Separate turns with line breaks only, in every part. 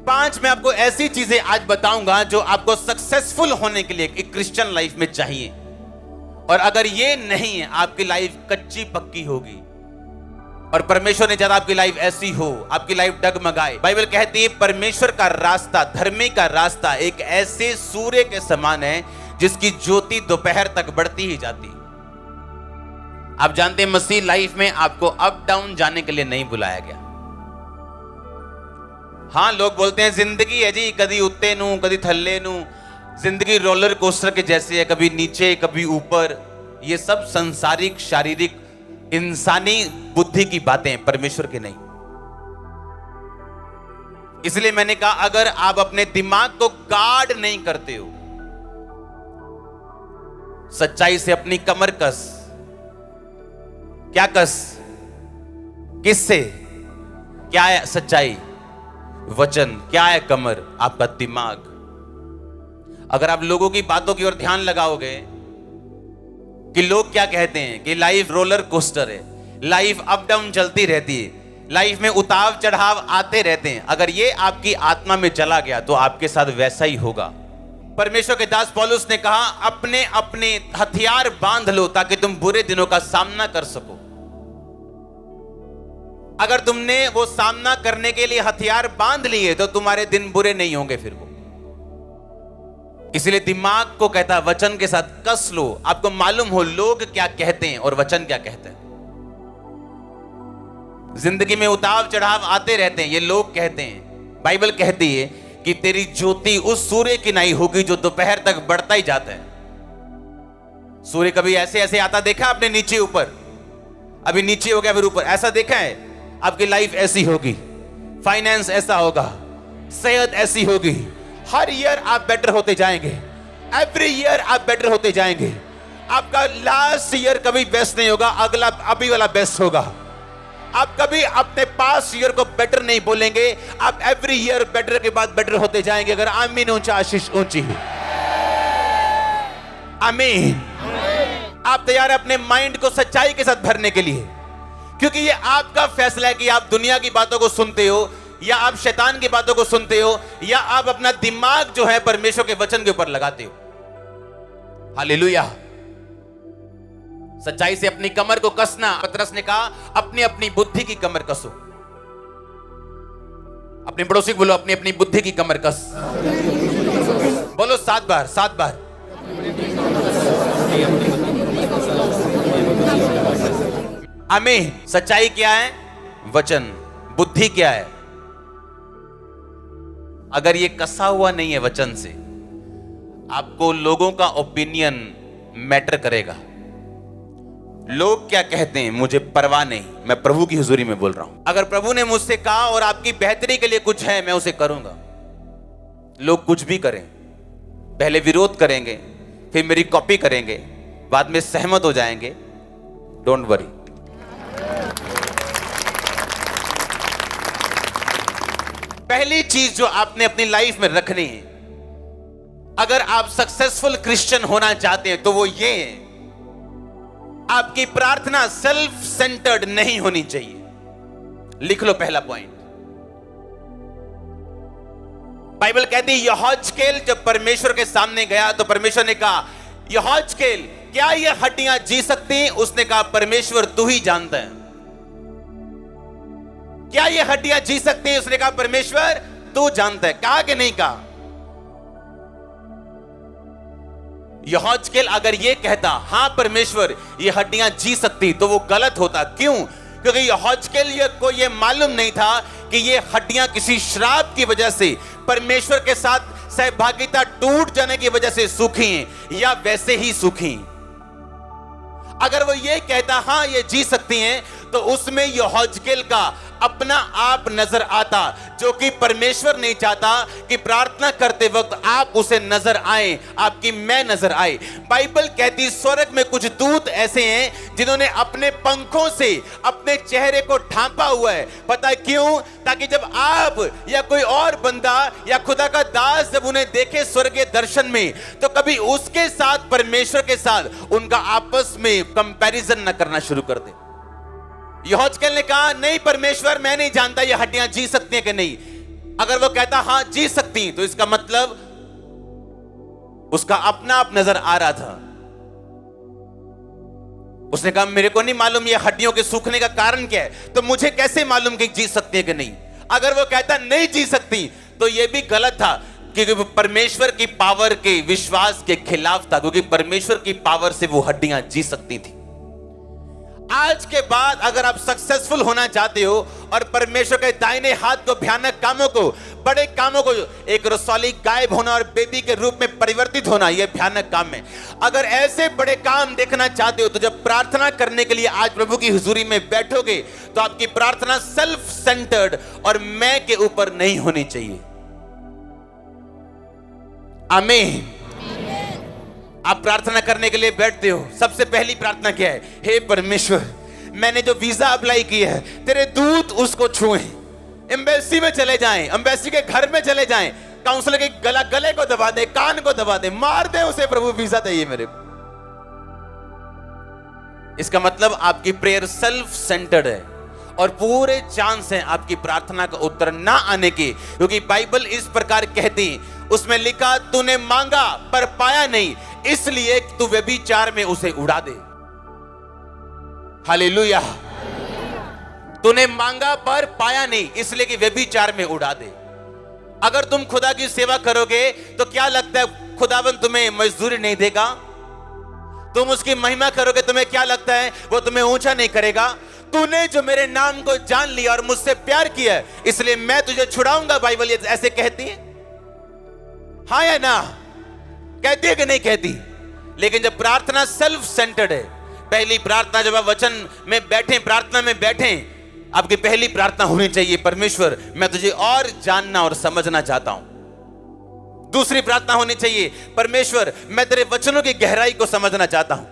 5 मैं आपको ऐसी चीजें आज बताऊंगा जो आपको सक्सेसफुल होने के लिए एक क्रिश्चियन लाइफ में चाहिए, और अगर ये नहीं है आपकी लाइफ कच्ची पक्की होगी और परमेश्वर ने चाहा आपकी लाइफ ऐसी हो, आपकी लाइफ डगमगाए। बाइबल कहती है परमेश्वर का रास्ता, धर्मी का रास्ता एक ऐसे सूर्य के समान है जिसकी ज्योति दोपहर तक बढ़ती ही जाती। आप जानते हैं मसीह लाइफ में आपको अप डाउन जाने के लिए नहीं बुलाया गया। हाँ, लोग बोलते हैं जिंदगी है जी, कभी उत्ते नू कभी थल्ले नू, जिंदगी रोलर कोस्टर के जैसे है, कभी नीचे कभी ऊपर। ये सब संसारिक शारीरिक इंसानी बुद्धि की बातें, परमेश्वर की नहीं। इसलिए मैंने कहा अगर आप अपने दिमाग को गार्ड नहीं करते हो, सच्चाई से अपनी कमर कस। क्या कस? किससे? क्या है सच्चाई? वचन। क्या है कमर? आपका दिमाग। अगर आप लोगों की बातों की ओर ध्यान लगाओगे कि लोग क्या कहते हैं कि लाइफ रोलर कोस्टर है, लाइफ अप डाउन चलती रहती है, लाइफ में उतार चढ़ाव आते रहते हैं, अगर ये आपकी आत्मा में चला गया तो आपके साथ वैसा ही होगा। परमेश्वर के दास पौलुस ने कहा अपने अपने हथियार बांध लो ताकि तुम बुरे दिनों का सामना कर सको। अगर तुमने वो सामना करने के लिए हथियार बांध लिए तो तुम्हारे दिन बुरे नहीं होंगे फिर वो। इसलिए दिमाग को कहता है वचन के साथ कस लो। आपको मालूम हो लोग क्या कहते हैं और वचन क्या कहते हैं। जिंदगी में उतार चढ़ाव आते रहते हैं, ये लोग कहते हैं। बाइबल कहती है कि तेरी ज्योति उस सूर्य की नहीं होगी जो दोपहर तक बढ़ता ही जाता है। सूर्य कभी ऐसे ऐसे आता देखा आपने, नीचे ऊपर, अभी नीचे हो गया फिर ऊपर, ऐसा देखा है? आपकी लाइफ ऐसी होगी, फाइनेंस ऐसा होगा, सेहत ऐसी होगी, हर ईयर आप बेटर होते जाएंगे, एवरी ईयर आप बेटर होते जाएंगे। आपका लास्ट ईयर कभी बेस्ट नहीं होगा, अगला अभी वाला बेस्ट होगा। आप कभी अपने पास ईयर को बेटर नहीं बोलेंगे, आप एवरी ईयर बेटर के बाद बेटर होते जाएंगे। अगर आमीन ऊंचा, आशीष ऊंची। आमीन। आप तैयार हैं अपने माइंड को सच्चाई के साथ भरने के लिए? क्योंकि ये आपका फैसला है कि आप दुनिया की बातों को सुनते हो या आप शैतान की बातों को सुनते हो या आप अपना दिमाग जो है परमेश्वर के वचन के ऊपर लगाते हो। हालेलुया। सच्चाई से अपनी कमर को कसना। पतरस ने कहा अपनी अपनी बुद्धि की कमर कसो। अपने पड़ोसी को बोलो अपनी अपनी बुद्धि की कमर कस। बोलो 7 बार, 7 बार। आमीन। सच्चाई क्या है? वचन। बुद्धि क्या है? अगर ये कसा हुआ नहीं है वचन से, आपको लोगों का ओपिनियन मैटर करेगा। लोग क्या कहते हैं मुझे परवाह नहीं, मैं प्रभु की हुजूरी में बोल रहा हूं। अगर प्रभु ने मुझसे कहा और आपकी बेहतरी के लिए कुछ है, मैं उसे करूंगा। लोग कुछ भी करें, पहले विरोध करेंगे, फिर मेरी कॉपी करेंगे, बाद में सहमत हो जाएंगे। Don't worry. पहली चीज जो आपने अपनी लाइफ में रखनी है, अगर आप सक्सेसफुल क्रिश्चियन होना चाहते हैं, तो वो ये है, आपकी प्रार्थना सेल्फ सेंटर्ड नहीं होनी चाहिए। लिख लो पहला पॉइंट। बाइबल कहती है यहोजकेल जब परमेश्वर के सामने गया तो परमेश्वर ने कहा यहोजकेल क्या ये हड्डियां जी सकती हैं? उसने कहा परमेश्वर तू ही जानता है। क्या ये हड्डियां जी सकती हैं? उसने कहा परमेश्वर तू जानता है। कहा कि नहीं कहा? यहोजकेल अगर ये कहता हां परमेश्वर ये हड्डियां जी सकती, तो वो गलत होता। क्यों? क्योंकि यहोजकेल को ये मालूम नहीं था कि ये हड्डियां किसी श्राप की वजह से, परमेश्वर के साथ सहभागिता टूट जाने की वजह से सूखी हैं या वैसे ही सूखी। अगर वो ये कहता हां ये जी सकती हैं, तो उसमें यहोजकेल का अपना आप नजर आता, जो कि परमेश्वर नहीं चाहता कि प्रार्थना करते वक्त आप उसे नजर आए, आपकी मैं नजर आए। बाइबल कहती स्वर्ग में कुछ दूत ऐसे हैं जिन्होंने अपने पंखों से अपने चेहरे को ढांपा हुआ है। पता है क्यों? ताकि जब आप या कोई और बंदा या खुदा का दास जब उन्हें देखे स्वर्गीय दर्शन में, तो कभी उसके साथ परमेश्वर के साथ उनका आपस में कंपैरिजन न करना शुरू कर दे। यहोजकेल ने कहा नहीं परमेश्वर मैं नहीं जानता ये हड्डियां जी सकती हैं कि नहीं। अगर वो कहता हाँ जी सकती, तो इसका मतलब उसका अपना आप नजर आ रहा था। उसने कहा मेरे को नहीं मालूम ये हड्डियों के सूखने का कारण क्या है, तो मुझे कैसे मालूम कि जी सकती है कि नहीं। अगर वो कहता नहीं जी सकती, तो ये भी गलत था, क्योंकि वो परमेश्वर की पावर के विश्वास के खिलाफ था, क्योंकि परमेश्वर की पावर से वो हड्डियां जी सकती थी। आज के बाद अगर आप सक्सेसफुल होना चाहते हो और परमेश्वर के दाहिने हाथ को, भयानक कामों को, बड़े कामों को, एक रसौली गायब होना और बेबी के रूप में परिवर्तित होना, यह भयानक काम है। अगर ऐसे बड़े काम देखना चाहते हो, तो जब प्रार्थना करने के लिए आज प्रभु की हुजूरी में बैठोगे, तो आपकी प्रार्थना सेल्फ सेंटर्ड और मैं के ऊपर नहीं होनी चाहिए। आमीन। आप प्रार्थना करने के लिए बैठते हो, सबसे पहली प्रार्थना क्या है? हे परमेश्वर, मैंने जो वीजा अप्लाई किया है, तेरे दूत उसको छुएं, एम्बेसी में चले जाएं, एम्बेसी के घर में चले जाएं, काउंसलर के गले को दबा दे, कान को दबा दे, मार दे उसे, प्रभु वीजा चाहिए मेरे। इसका मतलब आपकी प्रेयर सेल्फ सेंटर्ड है और पूरे चांस हैं आपकी प्रार्थना का उत्तर ना आने के, क्योंकि बाइबल इस प्रकार कहती, उसमें लिखा तूने मांगा पर पाया नहीं, इसलिए तू व्यभिचार में उसे उड़ा दे। हालेलुया। तूने मांगा पर पाया नहीं, इसलिए कि व्यभिचार में उड़ा दे। अगर तुम खुदा की सेवा करोगे, तो क्या लगता है खुदावन तुम्हें मजदूरी नहीं देगा? तुम उसकी महिमा करोगे, तुम्हें क्या लगता है वो तुम्हें ऊंचा नहीं करेगा? तूने जो मेरे नाम को जान लिया और मुझसे प्यार किया, इसलिए मैं तुझे छुड़ाऊंगा। बाइबल ये ऐसे कहती है, हाँ या ना? कहती है कि नहीं कहती? लेकिन जब प्रार्थना सेल्फ सेंटर्ड है, पहली प्रार्थना, जब आप वचन में बैठे, प्रार्थना में बैठे, आपकी पहली प्रार्थना होनी चाहिए, परमेश्वर मैं तुझे और जानना और समझना चाहता हूं। दूसरी प्रार्थना होनी चाहिए, परमेश्वर मैं तेरे वचनों की गहराई को समझना चाहता हूं।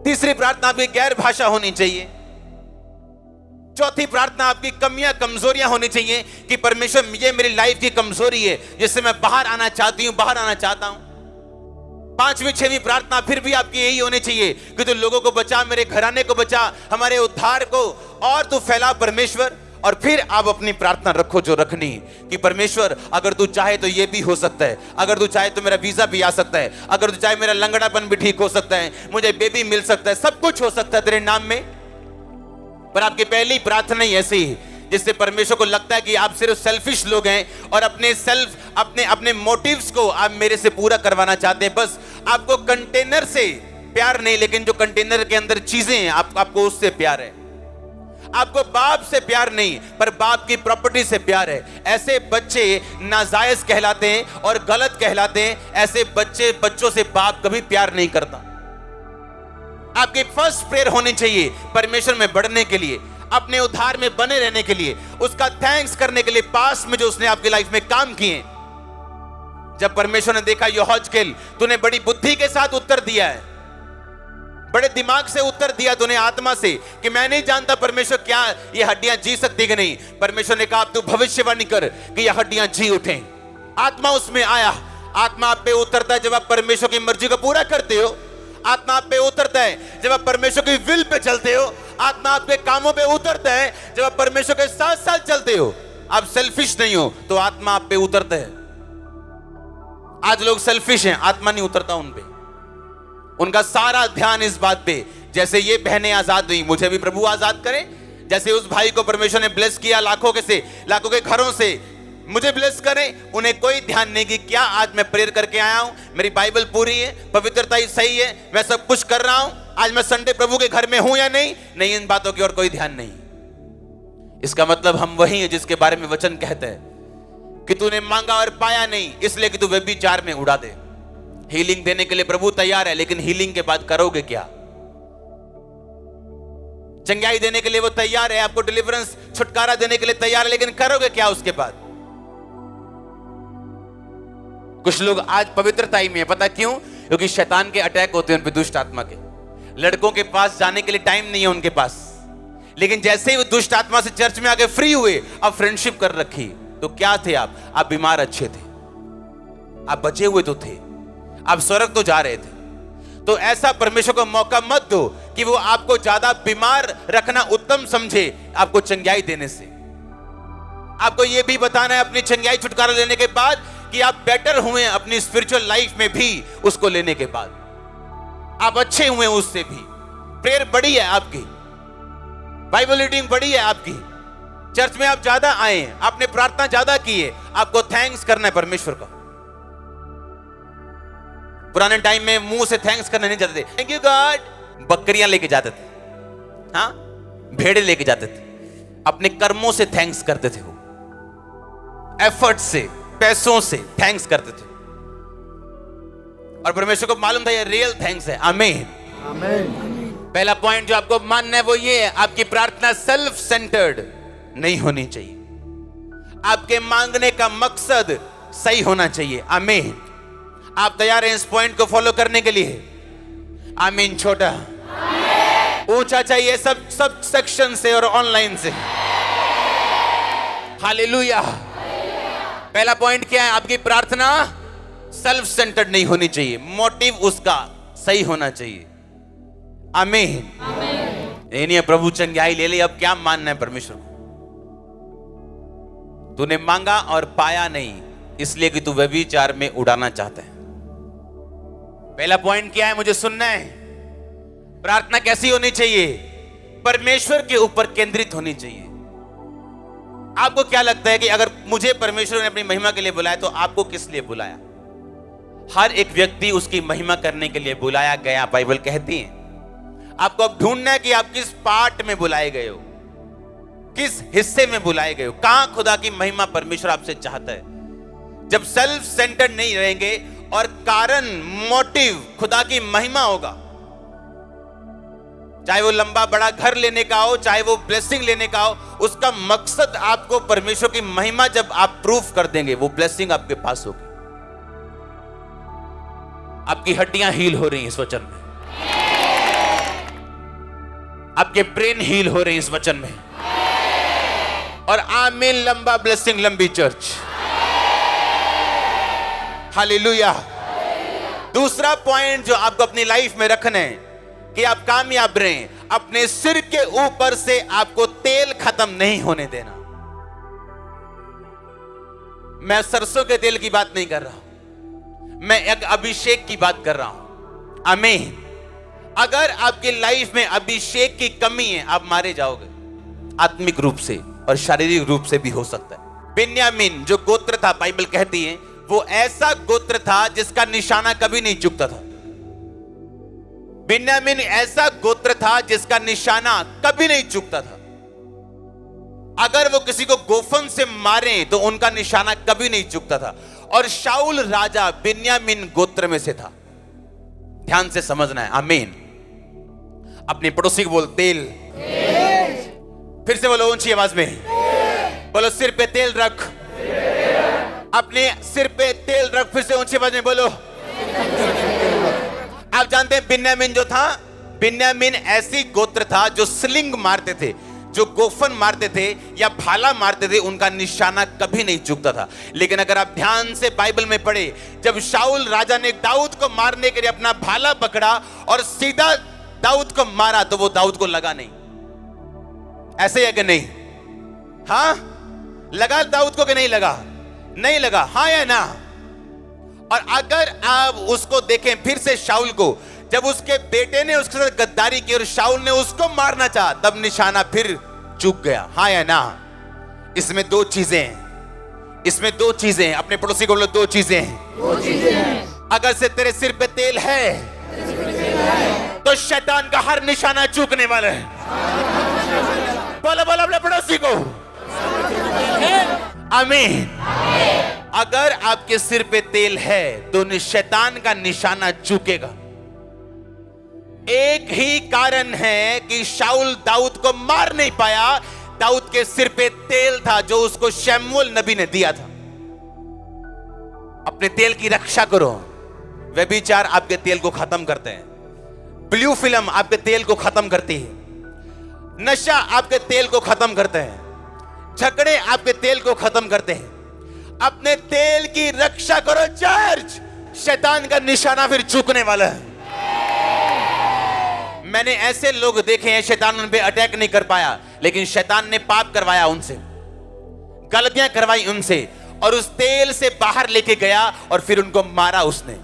तीसरी प्रार्थना आपकी गैर भाषा होनी चाहिए। चौथी प्रार्थना आपकी कमियां, कमजोरियां होनी चाहिए कि परमेश्वर ये मेरी लाइफ की कमजोरी है जिससे मैं बाहर आना चाहती हूं, बाहर आना चाहता हूं। पांचवी छठवीं प्रार्थना फिर भी आपकी यही होनी चाहिए कि तू लोगों को बचा, मेरे घराने को बचा, हमारे उद्धार को और तू फैला परमेश्वर। और फिर आप अपनी प्रार्थना रखो जो रखनी, कि परमेश्वर अगर तू चाहे तो ये भी हो सकता है, अगर तू चाहे तो मेरा वीजा भी आ सकता है, अगर तू चाहे मेरा लंगड़ापन भी ठीक हो सकता है, मुझे बेबी मिल सकता है, सब कुछ हो सकता है तेरे नाम में। पर आपकी पहली प्रार्थना ही ऐसी है जिससे परमेश्वर को लगता है कि आप सिर्फ सेल्फिश लोग हैं और अपने मोटिव्स को आप मेरे से पूरा करवाना चाहते हैं। बस आपको कंटेनर से प्यार नहीं, लेकिन जो कंटेनर के अंदर चीजें हैं आपको उससे प्यार है। आपको बाप से प्यार नहीं, पर बाप की प्रॉपर्टी से प्यार है। ऐसे बच्चे नाजायज कहलाते हैं और गलत कहलाते हैं। ऐसे बच्चों से बाप कभी प्यार नहीं करता। आपकी फर्स्ट प्रेयर होनी चाहिए परमेश्वर में बढ़ने के लिए, अपने उद्धार में बने रहने के लिए, उसका थैंक्स करने के लिए, पास में जो उसने आपकी लाइफ में काम किए। जब परमेश्वर ने देखा यहोजकेल तूने बड़ी बुद्धि के साथ उत्तर दिया है, बड़े दिमाग से उत्तर दिया तूने, आत्मा से, कि मैं नहीं जानता परमेश्वर क्या ये हड्डियां जी सकती कि नहीं। परमेश्वर ने कहा अब तू भविष्यवाणी कर कि ये हड्डियां जी उठें। आत्मा उसमें आया, आत्मा आप पे उतरता है जब आप परमेश्वर की मर्जी को पूरा करते हो। आत्मा आप पे उतरता है जब आप परमेश्वर की विल पे चलते हो। आत्मा आपके कामों पे उतरता है जब आप परमेश्वर के साथ साथ चलते हो। आप सेल्फिश नहीं हो तो आत्मा आप पे उतरता है। आज लोग सेल्फिश हैं, आत्मा नहीं उतरता उन पे। उनका सारा ध्यान इस बात पे, जैसे ये बहनें आजाद हुई, मुझे भी प्रभु आजाद करे। जैसे उस भाई को परमेश्वर ने ब्लेस किया लाखों के घरों से, मुझे ब्लेस करें। उन्हें कोई ध्यान नहीं कि क्या आज मैं प्रेयर करके आया हूं, मेरी बाइबल पूरी है, पवित्रता ही सही है, मैं सब कुछ कर रहा हूं, आज मैं संडे प्रभु के घर में हूं या नहीं। नहीं, इन बातों की और कोई ध्यान नहीं। इसका मतलब हम वही हैं जिसके बारे में वचन कहते हैं कि तूने मांगा और पाया नहीं, इसलिए कि तू व्यभिचार में उड़ा दे। हीलिंग देने के लिए प्रभु तैयार है, लेकिन हीलिंग के बाद करोगे क्या? चंगाई देने के लिए वो तैयार है, आपको डिलीवरेंस, छुटकारा देने के लिए तैयार है, लेकिन करोगे क्या उसके बाद? कुछ लोग आज पवित्रता में है, पता क्यों? क्योंकि शैतान के अटैक होते हैं उन पे, दुष्ट आत्मा के। लड़कों के पास जाने के लिए टाइम नहीं है उनके पास, लेकिन जैसे ही वो दुष्ट आत्मा से चर्च में आके फ्री हुए, अब फ्रेंडशिप कर रखी। तो क्या थे आप बीमार अच्छे थे, आप बचे हुए तो थे, आप स्वर्ग तो जा रहे थे। तो ऐसा परमेश्वर को मौका मत दो कि वो आपको ज्यादा बीमार रखना उत्तम समझे आपको चंगाई देने से। आपको यह भी बताना है अपनी चंगाई छुटकारा लेने के बाद कि आप बेटर हुए अपनी स्पिरिचुअल लाइफ में भी, उसको लेने के बाद आप अच्छे हुए उससे भी। प्रेयर बड़ी है आपकी, बाइबल रीडिंग बड़ी है आपकी, चर्च में आप ज्यादा आए, आपने प्रार्थना ज्यादा की है, आपको थैंक्स करना है परमेश्वर का। पुराने टाइम में मुंह से थैंक्स करने नहीं जाते थे, थैंक यू गॉड, बकरियां लेके जाते थे, हाँ, भेड़े लेके जाते थे, अपने कर्मों से थैंक्स करते थे, वो एफर्ट से, पैसों से थैंक्स करते थे, और परमेश्वर को मालूम था ये रियल थैंक्स है। आमीन, आमीन। पहला पॉइंट जो आपको मानना है वो ये है, आपकी प्रार्थना सेल्फ सेंटर्ड नहीं होनी चाहिए, आपके मांगने का मकसद सही होना चाहिए। आमीन। आप तैयार हैं इस पॉइंट को फॉलो करने के लिए? आमीन। छोटा ऊंचा चाहिए, सब सेक्शन से और ऑनलाइन से। हालेलुया। पहला पॉइंट क्या है? आपकी प्रार्थना सेल्फ सेंटर्ड नहीं होनी चाहिए, मोटिव उसका सही होना चाहिए। आमीन। ये नहीं है प्रभु चंगाई ले ली, अब क्या मानना है परमेश्वर को? तूने मांगा और पाया नहीं, इसलिए कि तू व्यभिचार में उड़ाना चाहता है। पहला पॉइंट क्या है, मुझे सुनना है। प्रार्थना कैसी होनी चाहिए? परमेश्वर के ऊपर केंद्रित होनी चाहिए। आपको क्या लगता है कि अगर मुझे परमेश्वर ने अपनी महिमा के लिए बुलाया तो आपको किस लिए बुलाया? हर एक व्यक्ति उसकी महिमा करने के लिए बुलाया गया, बाइबल कहती है। आपको अब ढूंढना है कि आप किस पार्ट में बुलाए गए हो, किस हिस्से में बुलाए गए हो, कहां खुदा की महिमा परमेश्वर आपसे चाहता है। जब सेल्फ सेंटर्ड नहीं रहेंगे और कारण, मोटिव खुदा की महिमा होगा, चाहे वो लंबा बड़ा घर लेने का हो, चाहे वो ब्लेसिंग लेने का हो, उसका मकसद आपको परमेश्वर की महिमा जब आप प्रूफ कर देंगे, वो ब्लेसिंग आपके पास होगी। आपकी हड्डियां हील हो रही हैं इस वचन में, आपके ब्रेन हील हो रहे हैं इस वचन में, और आमीन। लंबा ब्लेसिंग, लंबी चर्च। हालेलुया। दूसरा पॉइंट जो आपको अपनी लाइफ में रखना है कि आप कामयाब रहें, अपने सिर के ऊपर से आपको तेल खत्म नहीं होने देना। मैं सरसों के तेल की बात नहीं कर रहा हूं, मैं एक अभिषेक की बात कर रहा हूं। आमीन। अगर आपकी लाइफ में अभिषेक की कमी है, आप मारे जाओगे, आत्मिक रूप से और शारीरिक रूप से भी हो सकता है। बिन्यामीन जो गोत्र था, बाइबल कहती है वो ऐसा गोत्र था जिसका निशाना कभी नहीं चूकता था। बिन्यामीन ऐसा गोत्र था जिसका निशाना कभी नहीं चूकता था। अगर वो किसी को गोफन से मारे तो उनका निशाना कभी नहीं चूकता था। और शाऊल राजा बिन्यामीन गोत्र में से था। ध्यान से समझना है। आमीन। अपने पड़ोसी को बोल, तेल। फिर से बोलो ऊंची आवाज में, बोलो सिर पे तेल रख। अपने सिर पे तेल रख। फिर से ऊंची आवाज में बोलो। आप जानते हैं बिन्यामीन जो था, बिन्यामीन ऐसी गोत्र था जो स्लिंग मारते थे, जो गोफन मारते थे या भाला मारते थे, उनका निशाना कभी नहीं चूकता था। लेकिन अगर आप ध्यान से बाइबल में पढ़े, जब शाऊल राजा ने दाऊद को मारने के लिए अपना भाला पकड़ा और सीधा दाऊद को मारा तो वो दाऊद को लगा नहीं। ऐसे है कि नहीं? हाँ, लगा दाऊद को कि नहीं लगा? नहीं लगा। हाँ या ना? और अगर आप उसको देखें फिर से, शाऊल को, जब उसके बेटे ने उसके साथ गद्दारी की और शाऊल ने उसको मारना चाहा, तब निशाना फिर चूक गया। हाँ या ना? इसमें दो चीजें हैं, इसमें दो चीजें हैं। अपने पड़ोसी को बोलो, दो चीजें हैं। अगर से तेरे सिर पे तेल है तो शैतान का हर निशाना चूकने वाला है। बोलो बोलो अपने पड़ोसी को। आमीन। अगर आपके सिर पे तेल है तो शैतान का निशाना चूकेगा। एक ही कारण है कि शाऊल दाऊद को मार नहीं पाया, दाऊद के सिर पे तेल था जो उसको शमूएल नबी ने दिया था। अपने तेल की रक्षा करो। व्यभिचार आपके तेल को खत्म करते हैं, ब्लू फिल्म आपके तेल को खत्म करती है, नशा आपके तेल को खत्म करते हैं, झगड़े आपके तेल को खत्म करते हैं। अपने तेल की रक्षा करो चर्च, शैतान का निशाना फिर चूकने वाला है। मैंने ऐसे लोग देखे हैं, शैतान उन पे अटैक नहीं कर पाया, लेकिन शैतान ने पाप करवाया उनसे, गलतियां करवाई उनसे और उस तेल से बाहर लेके गया और फिर उनको मारा उसने।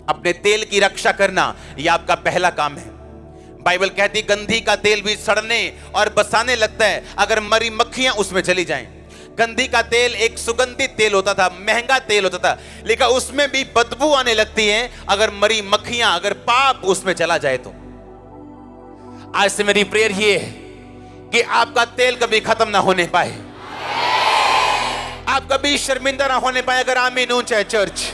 अपने तेल की रक्षा करना यह आपका पहला काम है। बाइबल कहती गंधी का तेल भी सड़ने और बसाने लगता है अगर मरी मक्खियां उसमें चली जाएं। गंधी का तेल एक सुगंधित तेल होता था, महंगा तेल होता था, लेकिन उसमें भी बदबू आने लगती है अगर मरी मक्खियां, अगर पाप उसमें चला जाए तो। आज से मेरी प्रेयर ये है कि आपका तेल कभी खत्म ना होने पाए, आप कभी शर्मिंदा ना होने पाए। अगर आमीन ऊंचा है चर्च।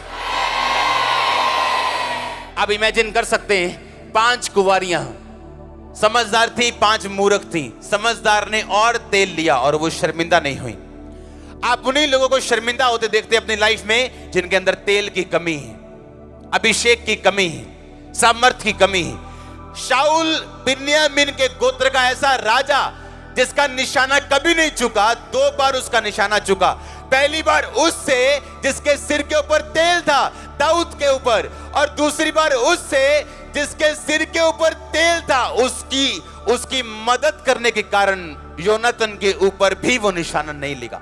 आप इमेजिन कर सकते हैं 5 कुंवारियां समझदार थी, 5 मूर्ख थी। समझदार ने और तेल लिया और वो शर्मिंदा नहीं हुई। आप उन्हीं लोगों को शर्मिंदा होते देखते अपनी लाइफ में जिनके अंदर तेल की कमी है, अभिषेक की कमी है, सामर्थ्य की कमी है। शाऊल बिन्यामीन के गोत्र का ऐसा राजा जिसका निशाना कभी नहीं चुका, 2 बार उसका निशाना चुका। पहली बार उससे जिसके सिर के ऊपर तेल था, दाऊद के ऊपर, और दूसरी बार उससे जिसके सिर के ऊपर तेल था, उसकी मदद करने के कारण योनातन के ऊपर भी वो निशाना नहीं लगा।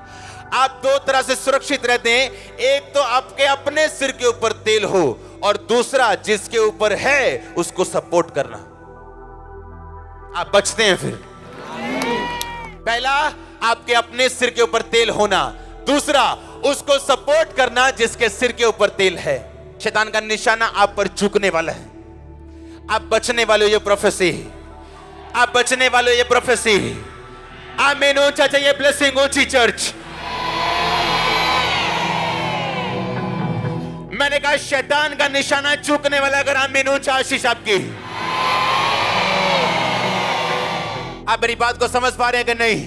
आप 2 तरह से सुरक्षित रहते हैं, एक तो आपके अपने सिर के ऊपर तेल हो और दूसरा जिसके ऊपर है उसको सपोर्ट करना। आप बचते हैं फिर। पहला आपके अपने सिर के ऊपर तेल होना, दूसरा उसको सपोर्ट करना जिसके सिर के ऊपर तेल है। शैतान का निशाना आप पर चूकने वाला है। आप बचने वाले हो, ये प्रोफेसी है। आप बचने वाले हो, ये प्रोफेसी है। आमीन ऊंचा चाहिए, ब्लेसिंग ऊंची चर्च। मैंने कहा शैतान का निशाना चूकने वाला, अगर आमीन ऊंचा आशीष आपकी। आप मेरी बात को समझ पा रहे हैं कि नहीं?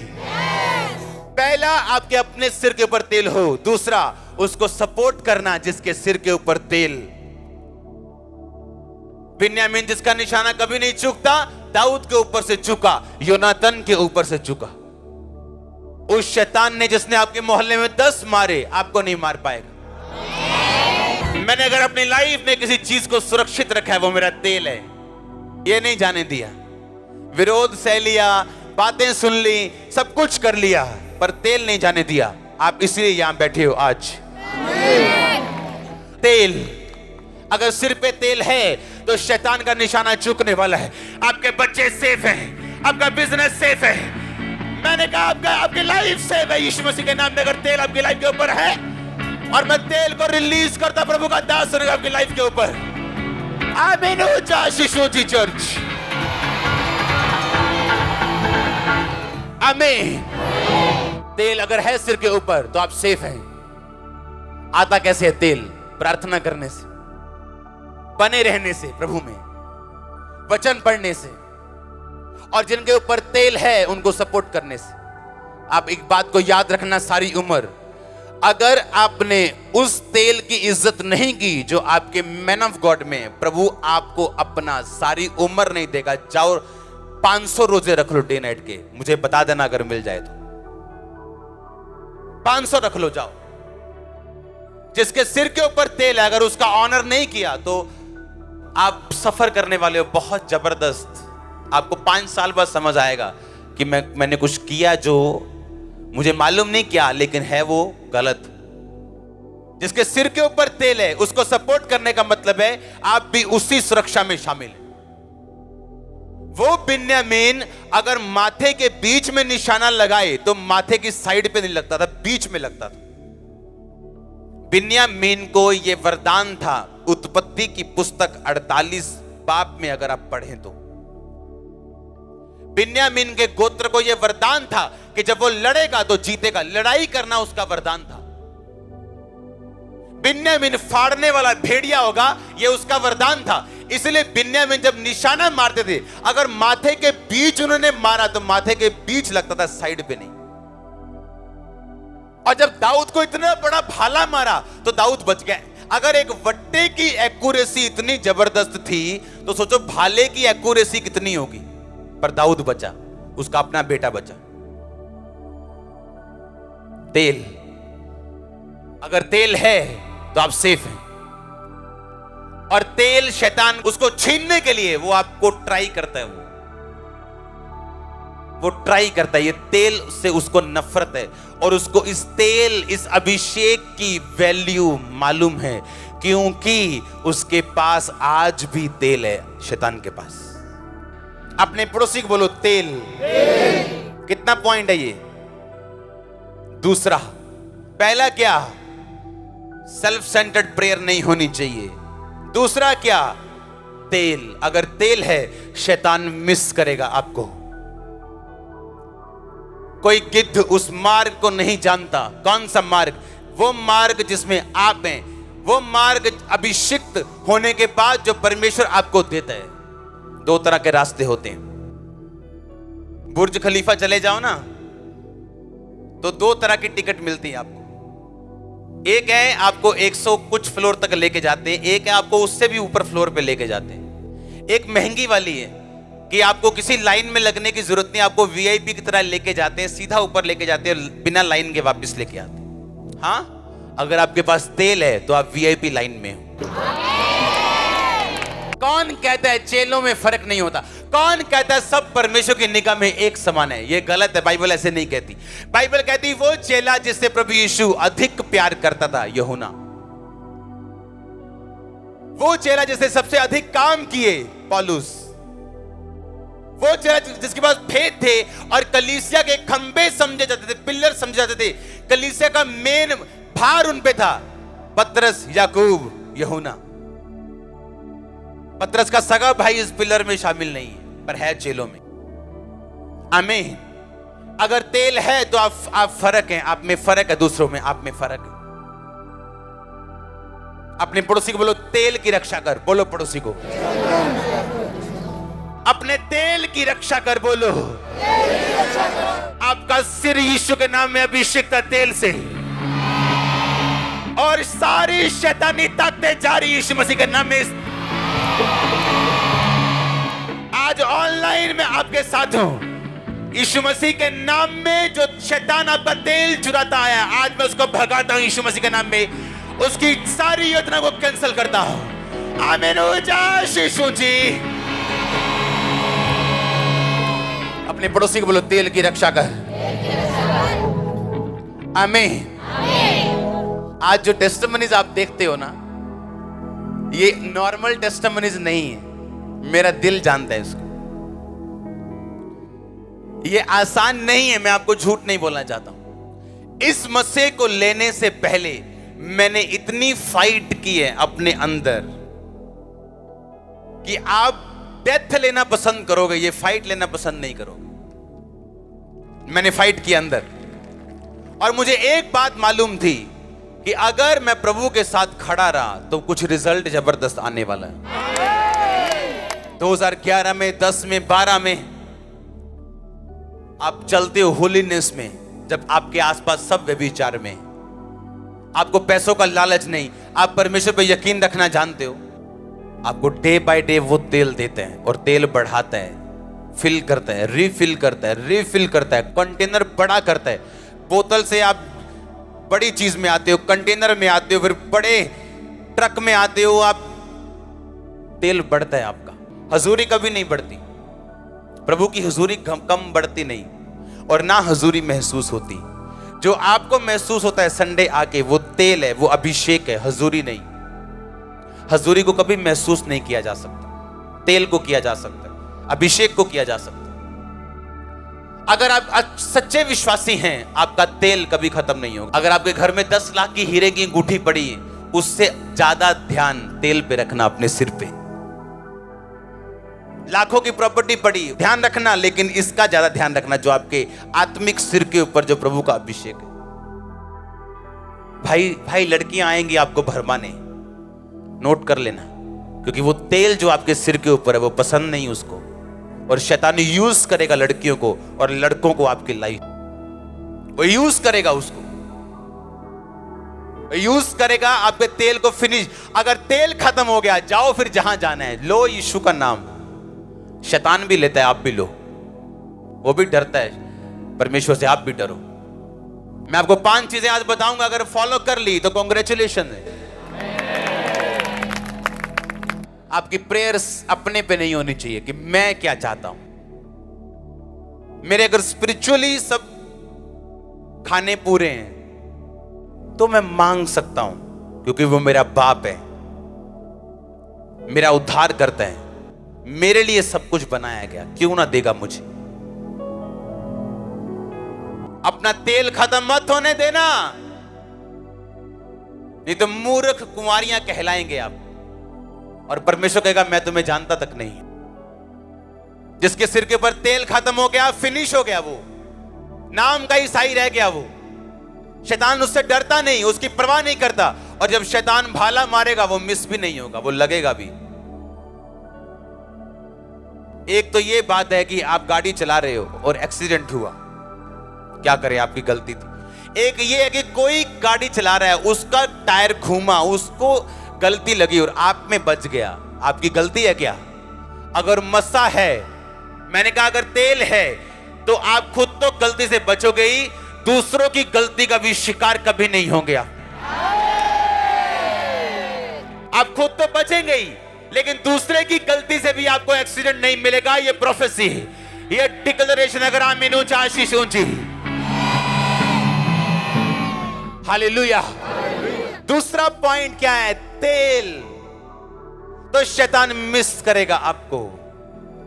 पहला आपके अपने सिर के ऊपर तेल हो, दूसरा उसको सपोर्ट करना जिसके सिर के ऊपर तेल। बिन्यामीन जिसका निशाना कभी नहीं चूकता, दाऊद के ऊपर से चूका, योनातन के ऊपर से चूका। उस शैतान ने जिसने आपके मोहल्ले में 10 मारे, आपको नहीं मार पाएगा। मैंने अगर अपनी लाइफ में किसी चीज को सुरक्षित रखा है वो मेरा तेल है। ये नहीं जाने दिया। विरोध सह लिया, बातें सुन ली, सब कुछ कर लिया, पर तेल नहीं जाने दिया। आप इसलिए यहां बैठे हो आज। तेल, अगर सिर पे तेल है तो शैतान का निशाना चूकने वाला है। आपके बच्चे सेफ हैं, आपका बिजनेस सेफ है। मैंने कहा आपकी लाइफ सेफ है यीशु मसीह के नाम में। अगर तेल आपकी लाइफ के ऊपर है और मैं तेल को रिलीज करता, प्रभु का दास होगा आपकी लाइफ के ऊपर। आमीन ऊंचा आशीष ऊंची चर्च। आमीन। तेल अगर है सिर के ऊपर तो आप सेफ हैं। आता कैसे है तेल? प्रार्थना करने से, बने रहने से, प्रभु में वचन पढ़ने से, और जिनके ऊपर तेल है उनको सपोर्ट करने से। आप एक बात को याद रखना सारी उम्र, अगर आपने उस तेल की इज्जत नहीं की जो आपके मैन ऑफ गॉड में, प्रभु आपको अपना सारी उम्र नहीं देगा। जाओ 500 रोजे रख लो डे नाइट के, मुझे बता देना अगर मिल जाए तो। 500 रख लो, जाओ। जिसके सिर के ऊपर तेल है, अगर उसका ऑनर नहीं किया तो आप सफर करने वाले हो बहुत जबरदस्त। आपको 5 साल बाद समझ आएगा कि मैंने कुछ किया जो मुझे मालूम नहीं किया, लेकिन है वो गलत। जिसके सिर के ऊपर तेल है उसको सपोर्ट करने का मतलब है आप भी उसी सुरक्षा में शामिल हैं। वो बिन्यामीन अगर माथे के बीच में निशाना लगाए तो माथे की साइड पे नहीं लगता था, बीच में लगता था। बिन्यामीन को यह वरदान था। उत्पत्ति की पुस्तक 48 बाब में अगर आप पढ़ें तो बिन्यामीन के गोत्र को यह वरदान था कि जब वो लड़ेगा तो जीतेगा। लड़ाई करना उसका वरदान था। बिन्यामीन फाड़ने वाला भेड़िया होगा, यह उसका वरदान था। इसलिए बिन्यामीन जब निशाना मारते थे, अगर माथे के बीच उन्होंने मारा तो माथे के बीच लगता था, साइड पे नहीं। और जब दाऊद को इतना बड़ा भाला मारा तो दाऊद बच गए। अगर एक वट्टे की एक्यूरेसी इतनी जबरदस्त थी तो सोचो भाले की एक्यूरेसी कितनी होगी। पर दाऊद बचा, उसका अपना बेटा बचा। तेल, अगर तेल है तो आप सेफ हैं। और तेल शैतान उसको छीनने के लिए वो आपको ट्राई करता है। वो ट्राई करता है, ये तेल से उसको नफरत है और उसको इस तेल, इस अभिषेक की वैल्यू मालूम है, क्योंकि उसके पास आज भी तेल है, शैतान के पास। अपने पड़ोसी को बोलो तेल। कितना पॉइंट है ये? दूसरा, पहला क्या? सेल्फ सेंटर्ड प्रेयर नहीं होनी चाहिए। दूसरा क्या? तेल। अगर तेल है, शैतान मिस करेगा आपको। कोई गिद्ध उस मार्ग को नहीं जानता। कौन सा मार्ग? वो मार्ग जिसमें आप हैं, वो मार्ग अभिषिक्त होने के बाद जो परमेश्वर आपको देता है। दो तरह के रास्ते होते हैं। बुर्ज खलीफा चले जाओ ना, तो दो तरह की टिकट मिलती है आपको। एक है आपको 100 कुछ फ्लोर तक लेके जाते हैं, एक है आपको उससे भी ऊपर फ्लोर पे लेके जाते हैं। एक महंगी वाली है कि आपको किसी लाइन में लगने की जरूरत नहीं, आपको वीआईपी की तरह लेके जाते हैं, सीधा ऊपर लेके जाते हैं, बिना लाइन के वापस लेके आते हैं। हाँ, अगर आपके पास तेल है तो आप वीआईपी लाइन में हो। कौन कहता है चेलों में फर्क नहीं होता? कौन कहता है सब परमेश्वर की निगाह में एक समान है? ये गलत है। बाइबल ऐसे नहीं कहती। बाइबल कहती वो चेला जिससे प्रभु यीशु अधिक प्यार करता था, यूहन्ना। वो चेला जिसने सबसे अधिक काम किए, पौलुस। वो चेला जिसके पास फेथ थे और कलीसिया के खंबे समझे जाते थे, पिलर समझे जाते थे, कलीसिया का मेन भार उन पे था, पतरस, याकूब, यूहन्ना। पतरस का सगा भाई इस पिलर में शामिल नहीं है, पर है चेलों में। आमीन। अगर तेल है तो आप फर्क हैं, आप में फर्क है, दूसरों में आप में फर्क है। अपने पड़ोसी को बोलो तेल की रक्षा कर। बोलो पड़ोसी को अपने तेल की रक्षा कर। बोलो आपका सिर यीशु के नाम में अभिषेक था तेल से, और सारी शैतानी ताकतें जारी यीशु मसीह के नाम में। आज ऑनलाइन में आपके साथ हूं। यीशु मसीह के नाम में जो शैतान आपका तेल चुराता आया, आज मैं उसको भगाता हूं यीशु मसीह के नाम में। उसकी सारी योजना को कैंसिल करता हूं। आमीन। यीशु जी। अपने पड़ोसी को बोलो तेल की रक्षा कर। आमीन। आज जो टेस्टिमनीज आप देखते हो ना, ये नॉर्मल टेस्टिमनीज नहीं है। मेरा दिल जानता है इसको। ये आसान नहीं है, मैं आपको झूठ नहीं बोलना चाहता हूं। इस मसीह को लेने से पहले मैंने इतनी फाइट की है अपने अंदर कि आप डेथ लेना पसंद करोगे, ये फाइट लेना पसंद नहीं करोगे। मैंने फाइट की अंदर, और मुझे एक बात मालूम थी कि अगर मैं प्रभु के साथ खड़ा रहा तो कुछ रिजल्ट जबरदस्त आने वाला है। 2011 में, 10 में, 12 में आप चलते हो होलीनेस में, जब आपके आसपास सब व्यभिचार में, आपको पैसों का लालच नहीं, आप परमेश्वर पर यकीन रखना जानते हो। आपको डे बाय डे वो तेल देते हैं, और तेल बढ़ाता है, फिल करता है, रिफिल करता है, रिफिल करता है, कंटेनर बड़ा करता है। बोतल से आप बड़ी चीज में आते हो, कंटेनर में आते हो, फिर बड़े ट्रक में आते हो, आप तेल बढ़ता है आपका। हजूरी कभी नहीं बढ़ती, प्रभु की हजूरी कम बढ़ती नहीं, और ना हजूरी महसूस होती। जो आपको महसूस होता है संडे आके, वो तेल है, वो अभिषेक है, हजूरी नहीं। हजूरी को कभी महसूस नहीं किया जा सकता, तेल को किया जा सकता है, अभिषेक को किया जा सकता है। अगर आप सच्चे विश्वासी हैं, आपका तेल कभी खत्म नहीं होगा। अगर आपके घर में 10 लाख की हीरे की अंगूठी पड़ी है, उससे ज्यादा ध्यान तेल पे रखना, अपने सिर पे। लाखों की प्रॉपर्टी पड़ी, ध्यान रखना, लेकिन इसका ज्यादा ध्यान रखना जो आपके आत्मिक सिर के ऊपर जो प्रभु का अभिषेक है। भाई लड़कियां आएंगी आपको भरमाने, नोट कर लेना, क्योंकि वो तेल जो आपके सिर के ऊपर है वो पसंद नहीं उसको, और शैतान यूज करेगा लड़कियों को और लड़कों को, आपकी लाइफ वो यूज करेगा, उसको यूज करेगा आपके तेल को। फिनिश। अगर तेल खत्म हो गया, जाओ फिर जहां जाना है, लो यीशु का नाम। शैतान भी लेता है, आप भी लो, वो भी डरता है परमेश्वर से, आप भी डरो। मैं आपको 5 चीजें आज बताऊंगा, अगर फॉलो कर ली तो कॉन्ग्रेचुलेशन है। आपकी प्रेयर्स अपने पे नहीं होनी चाहिए कि मैं क्या चाहता हूं, मेरे अगर स्पिरिचुअली सब खाने पूरे हैं तो मैं मांग सकता हूं, क्योंकि वो मेरा बाप है, मेरा उद्धार करता है, मेरे लिए सब कुछ बनाया गया, क्यों ना देगा मुझे। अपना तेल खत्म मत होने देना, नहीं तो मूर्ख कुंवारियां कहलाएंगे आप, और परमेश्वर कहेगा मैं तुम्हें जानता तक नहीं। जिसके सिर के ऊपर तेल खत्म हो गया, फिनिश हो गया, वो नाम का ईसाई रह गया, वो शैतान उससे डरता नहीं, उसकी परवाह नहीं करता, और जब शैतान भाला मारेगा वो मिस भी नहीं होगा, वो लगेगा भी। एक तो ये बात है कि आप गाड़ी चला रहे हो और एक्सीडेंट हुआ, क्या करें, आपकी गलती थी। एक ये है कि कोई गाड़ी चला रहा है, उसका टायर घूमा, उसको गलती लगी और आप में बच गया, आपकी गलती है क्या? अगर मस्सा है, मैंने कहा अगर तेल है, तो आप खुद तो गलती से बचोगे ही, दूसरों की गलती का भी शिकार कभी नहीं होंगे आप खुद तो बचेंगे ही, लेकिन दूसरे की गलती से भी आपको एक्सीडेंट नहीं मिलेगा। ये प्रोफेसी है, ये डिक्लेरेशन। अगर आमीन ऊंचा, आशीष ऊंची। हालेलुया। दूसरा पॉइंट क्या है? तेल। तो शैतान मिस करेगा आपको,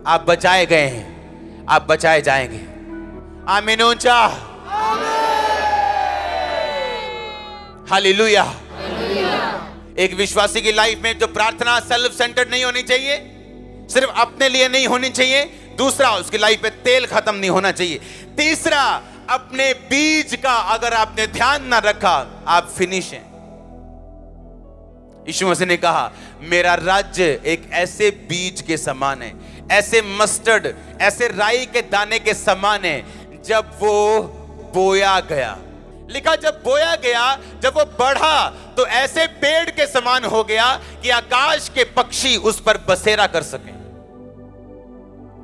आप बचाए गए हैं, आप बचाए जाएंगे। आमीन ऊंचा। हालेलुया। एक विश्वासी की लाइफ में जो प्रार्थना सेल्फ सेंटर्ड नहीं होनी चाहिए, सिर्फ अपने लिए नहीं होनी चाहिए। दूसरा, उसकी लाइफ में तेल खत्म नहीं होना चाहिए। तीसरा, अपने बीज का अगर आपने ध्यान ना रखा, आप फिनिश हैं। यीशु मसीह ने कहा मेरा राज्य एक ऐसे बीज के समान है, ऐसे मस्टर्ड, ऐसे राई के दाने के समान है, जब वो बोया गया। लिखा जब बोया गया, जब वो बढ़ा तो ऐसे पेड़ के समान हो गया कि आकाश के पक्षी उस पर बसेरा कर सकें।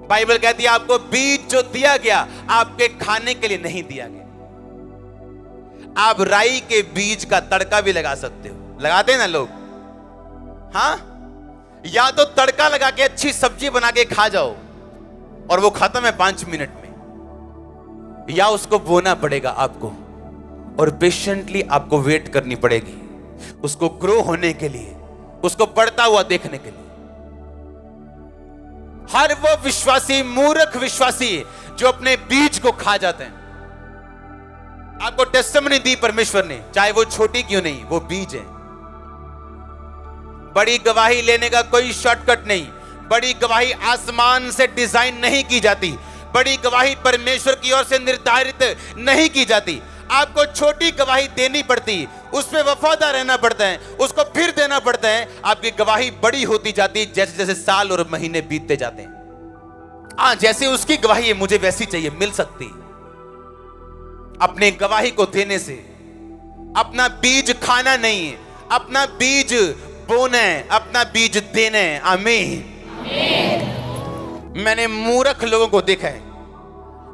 बाइबल कहती है आपको बीज जो दिया गया आपके खाने के लिए नहीं दिया गया। आप राई के बीज का तड़का भी लगा सकते हो, लगाते हैं ना लोग, हाँ? या तो तड़का लगा के अच्छी सब्जी बना के खा जाओ और वो खत्म है 5 मिनट में, या उसको बोना पड़ेगा आपको और पेशेंटली आपको वेट करनी पड़ेगी उसको ग्रो होने के लिए, उसको बढ़ता हुआ देखने के लिए। हर वो विश्वासी मूर्ख विश्वासी जो अपने बीज को खा जाते हैं। आपको टेस्टिमनी दी परमेश्वर ने, चाहे वो छोटी क्यों नहीं, वो बीज है। बड़ी गवाही लेने का कोई शॉर्टकट नहीं, बड़ी गवाही आसमान से डिजाइन नहीं की जाती, बड़ी गवाही परमेश्वर की ओर से निर्धारित नहीं की जाती। आपको छोटी गवाही देनी पड़ती, उसमें वफादार रहना पड़ता है, उसको फिर देना पड़ता है। आपकी गवाही बड़ी होती जाती है जैसे जैसे साल और महीने बीतते जाते हैं। जैसे उसकी गवाही है मुझे वैसी चाहिए, मिल सकती। अपने गवाही को देने से, अपना बीज खाना नहीं है, अपना बीज बोना है, अपना बीज देना है। आमीन। मैंने मूर्ख लोगों को देखा है,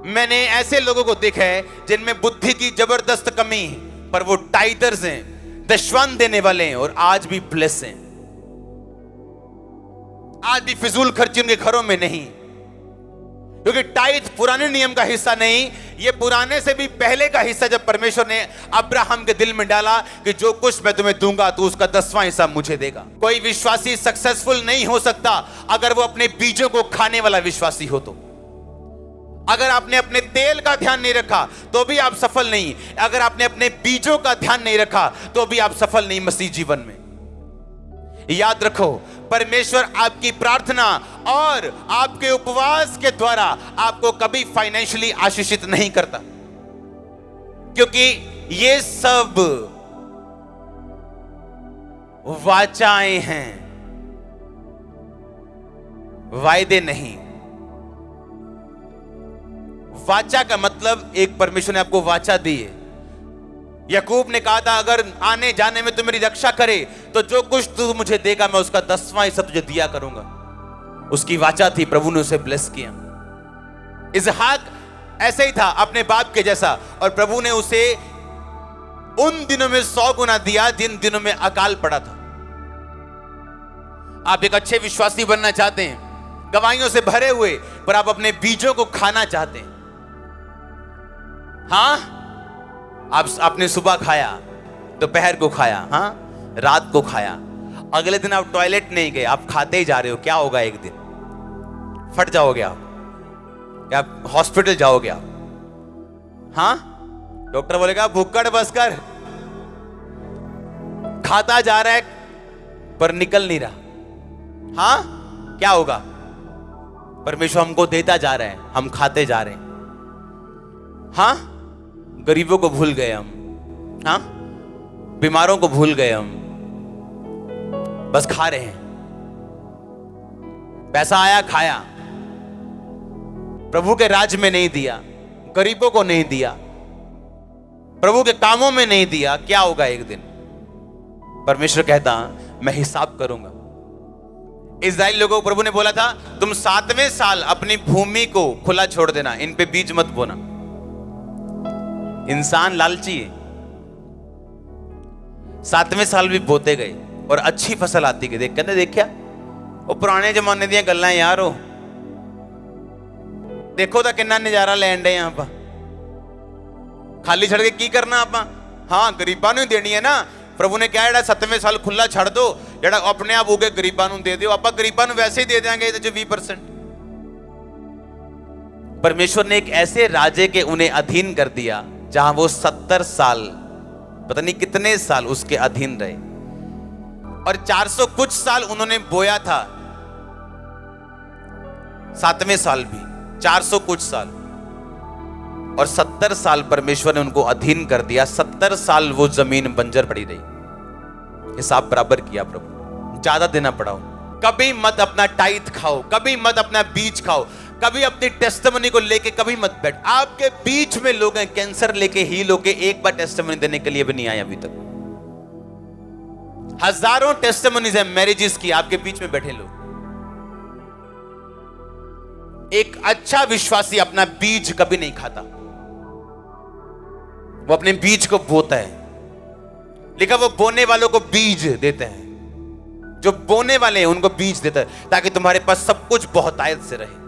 मैंने ऐसे लोगों को देखा है जिनमें बुद्धि की जबरदस्त कमी, पर वो टाइटर्स हैं, दशवान देने वाले हैं और आज भी ब्लेस हैं। आज भी फिजूल खर्ची उनके घरों में नहीं, क्योंकि टाइट पुराने नियम का हिस्सा नहीं, ये पुराने से भी पहले का हिस्सा। जब परमेश्वर ने अब्राहम के दिल में डाला कि जो कुछ मैं तुम्हें दूंगा तो उसका 10वां हिस्सा मुझे देगा। कोई विश्वासी सक्सेसफुल नहीं हो सकता अगर वो अपने बीजों को खाने वाला विश्वासी हो। तो अगर आपने अपने तेल का ध्यान नहीं रखा तो भी आप सफल नहीं, अगर आपने अपने बीजों का ध्यान नहीं रखा तो भी आप सफल नहीं मसीह जीवन में। याद रखो, परमेश्वर आपकी प्रार्थना और आपके उपवास के द्वारा आपको कभी फाइनेंशियली आशीषित नहीं करता, क्योंकि ये सब वाचाएं हैं, वायदे नहीं। वाचा का मतलब एक परमेश्वर ने आपको वाचा दी है। याकूब ने कहा था अगर आने जाने में तू मेरी रक्षा करे तो जो कुछ तू मुझे देगा मैं उसका 10वां हिस्सा तुझे दिया करूंगा। उसकी वाचा थी, प्रभु ने उसे ब्लेस किया। इसहाक ऐसे ही था, अपने बाप के जैसा, और प्रभु ने उसे उन दिनों में 100 गुना दिया जिन दिनों में अकाल पड़ा था। आप एक अच्छे विश्वासी बनना चाहते हैं, गवाहियों से भरे हुए, पर आप अपने बीजों को खाना चाहते हैं, हाँ, आपने सुबह खाया, दोपहर को खाया, हाँ, रात को खाया, अगले दिन आप टॉयलेट नहीं गए, आप खाते ही जा रहे हो, क्या होगा? एक दिन फट जाओगे आप, क्या हॉस्पिटल जाओगे आप? हाँ, डॉक्टर बोलेगा भुक्कड़ बस कर, खाता जा रहा है पर निकल नहीं रहा। हाँ, क्या होगा? परमेश्वर हमको देता जा रहा है, हम खाते जा रहे हैं। हाँ, गरीबों को भूल गए हम, हाँ, बीमारों को भूल गए हम, बस खा रहे हैं। पैसा आया खाया, प्रभु के राज में नहीं दिया, गरीबों को नहीं दिया, प्रभु के कामों में नहीं दिया। क्या होगा? एक दिन परमेश्वर कहता मैं हिसाब करूंगा। इस्राएल लोगों को प्रभु ने बोला था तुम 7वें साल अपनी भूमि को खुला छोड़ देना, इन पे बीज मत बोना। इंसान लालची है। 7वें साल भी बोते गए और अच्छी फसल आती गई। कहते देखा वो पुराने जमाने दी गल्लां यार, हो देखो तो कितना नजारा लैन डे यहां पर, खाली छड़ के की करना आप? हाँ, गरीबां नूं देनी है ना। प्रभु ने क्या है 7वें साल खुला छड़ दो, जेड़ा अपने आप उगे गरीबां नूं दे दियो। आप गरीबां नूं वैसे ही दे देंगे जो 20%। परमेश्वर ने एक ऐसे राजे के उन्हें अधीन कर दिया जहां वो 70 साल, पता नहीं कितने साल उसके अधीन रहे, और 400 कुछ साल उन्होंने बोया था। 7वें साल भी 400 कुछ साल, और 70 साल परमेश्वर ने उनको अधीन कर दिया। 70 साल वो जमीन बंजर पड़ी रही। हिसाब बराबर किया प्रभु, ज्यादा देना पड़ा। कभी मत अपना टाइथ खाओ, कभी मत अपना बीज खाओ, कभी अपनी टेस्टिमनी को लेके कभी मत बैठ। आपके बीच में लोग हैं कैंसर लेके हील होके, एक बार टेस्टिमनी देने के लिए भी नहीं आए अभी तक। हजारों टेस्टिमनीज है मैरिजेस की, आपके बीच में बैठे लोग। एक अच्छा विश्वासी अपना बीज कभी नहीं खाता, वो अपने बीज को बोता है। लिखा वो बोने वालों को बीज देते हैं, जो बोने वाले हैं उनको बीज देता है, ताकि तुम्हारे पास सब कुछ बहुतायत से रहे।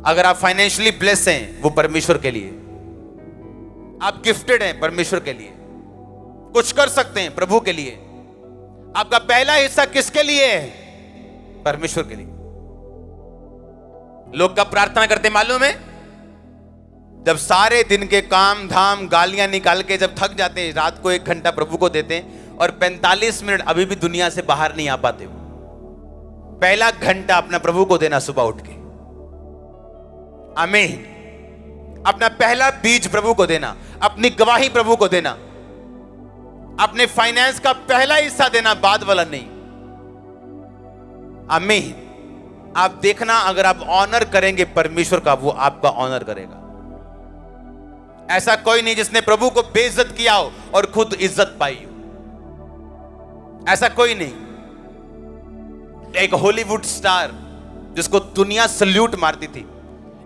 अगर आप फाइनेंशियली ब्लेस हैं वो परमेश्वर के लिए, आप गिफ्टेड हैं परमेश्वर के लिए, कुछ कर सकते हैं प्रभु के लिए। आपका पहला हिस्सा किसके लिए है? परमेश्वर के लिए। लोग कब प्रार्थना करते मालूम है? जब सारे दिन के काम धाम गालियां निकाल के जब थक जाते हैं, रात को 1 घंटा प्रभु को देते हैं और 45 मिनट अभी भी दुनिया से बाहर नहीं आ पाते। पहला घंटा अपना प्रभु को देना सुबह उठ के। आमीन। अपना पहला बीज प्रभु को देना, अपनी गवाही प्रभु को देना, अपने फाइनेंस का पहला हिस्सा देना, बाद वाला नहीं। आमीन। आप देखना, अगर आप ऑनर करेंगे परमेश्वर का, वो आपका ऑनर करेगा। ऐसा कोई नहीं जिसने प्रभु को बेइज्जत किया हो और खुद इज्जत पाई हो, ऐसा कोई नहीं। एक हॉलीवुड स्टार जिसको दुनिया सल्यूट मारती थी,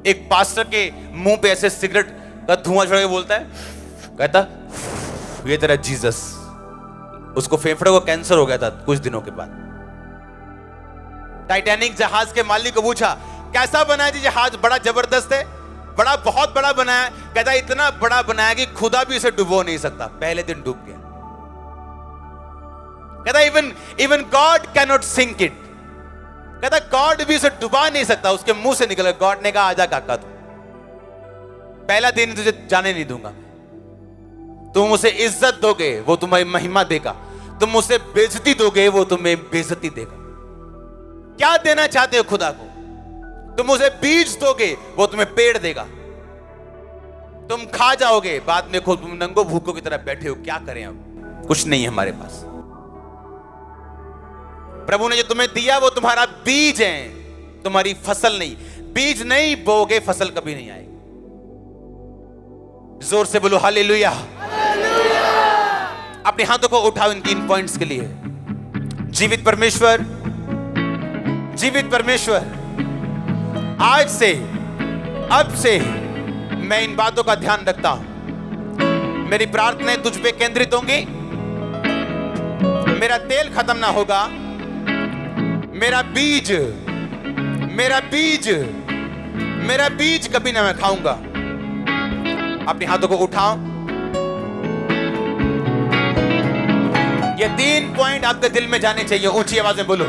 एक पास्टर के मुंह पे ऐसे सिगरेट का धुआं छोड़ के बोलता है, कहता ये तेरा जीसस। उसको फेफड़े को कैंसर हो गया था कुछ दिनों के बाद। टाइटैनिक जहाज के मालिक को पूछा कैसा बना जी जहाज? बड़ा जबरदस्त है, बड़ा बहुत बड़ा बनाया। कहता इतना बड़ा बनाया कि खुदा भी इसे डुबो नहीं सकता। पहले दिन डूब गया। कहता even God can not sink it. कहता गॉड भी उसे डुबा नहीं सकता। उसके मुंह से निकला, गॉड ने कहा आजा काका, तू पहला दिन तुझे जाने नहीं दूंगा। तुम उसे इज्जत दोगे वो तुम्हें महिमा देगा, तुम उसे बेइज्जती दोगे वो तुम्हें बेइज्जती देगा। क्या देना चाहते हो खुदा को? तुम उसे बीज दोगे वो तुम्हें पेड़ देगा। तुम खा जाओगे, बाद में खुद तुम नंगो भूखों की तरह बैठे हो। क्या करें? अब कुछ नहीं है हमारे पास। प्रभु ने जो तुम्हें दिया वो तुम्हारा बीज है, तुम्हारी फसल नहीं। बीज नहीं बोगे फसल कभी नहीं आएगी। जोर से बोलो हालेलुया। अपने हाथों को उठाओ इन 3 पॉइंट्स के लिए। जीवित परमेश्वर, जीवित परमेश्वर, आज से अब से मैं इन बातों का ध्यान रखता हूं। मेरी प्रार्थनाएं तुझ पे केंद्रित होंगी। मेरा तेल खत्म ना होगा। मेरा बीज मेरा बीज मेरा बीज कभी ना मैं खाऊंगा। अपने हाथों को उठाओ। ये 3 पॉइंट आपके दिल में जाने चाहिए। ऊंची आवाज में बोलो।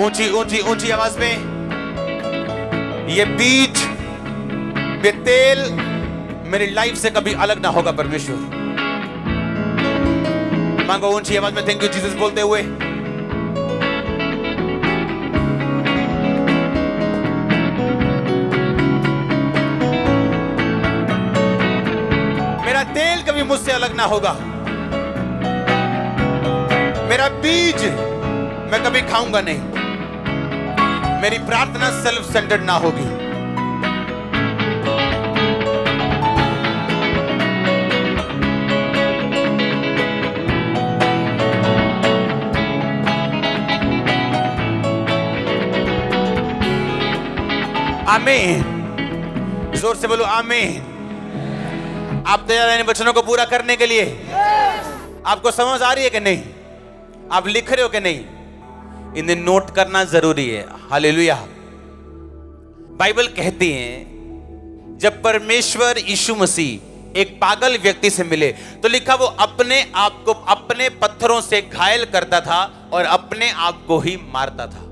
ऊंची ऊंची ऊंची आवाज में। ये बीज, ये तेल मेरी लाइफ से कभी अलग ना होगा परमेश्वर। मांगो ऊंची आवाज में थैंक यू जीसस बोलते हुए। मेरा तेल कभी मुझसे अलग ना होगा। मेरा बीज मैं कभी खाऊंगा नहीं। मेरी प्रार्थना सेल्फ सेंटर्ड ना होगी। आमीन। जोर से बोलो आमीन। आप तैयार हैं इन वचनों को पूरा करने के लिए? आपको समझ आ रही है कि नहीं? आप लिख रहे हो कि नहीं? इन्हें नोट करना जरूरी है। हालेलुया। बाइबल कहती है जब परमेश्वर यीशु मसीह एक पागल व्यक्ति से मिले तो लिखा वो अपने आप को अपने पत्थरों से घायल करता था और अपने आप को ही मारता था।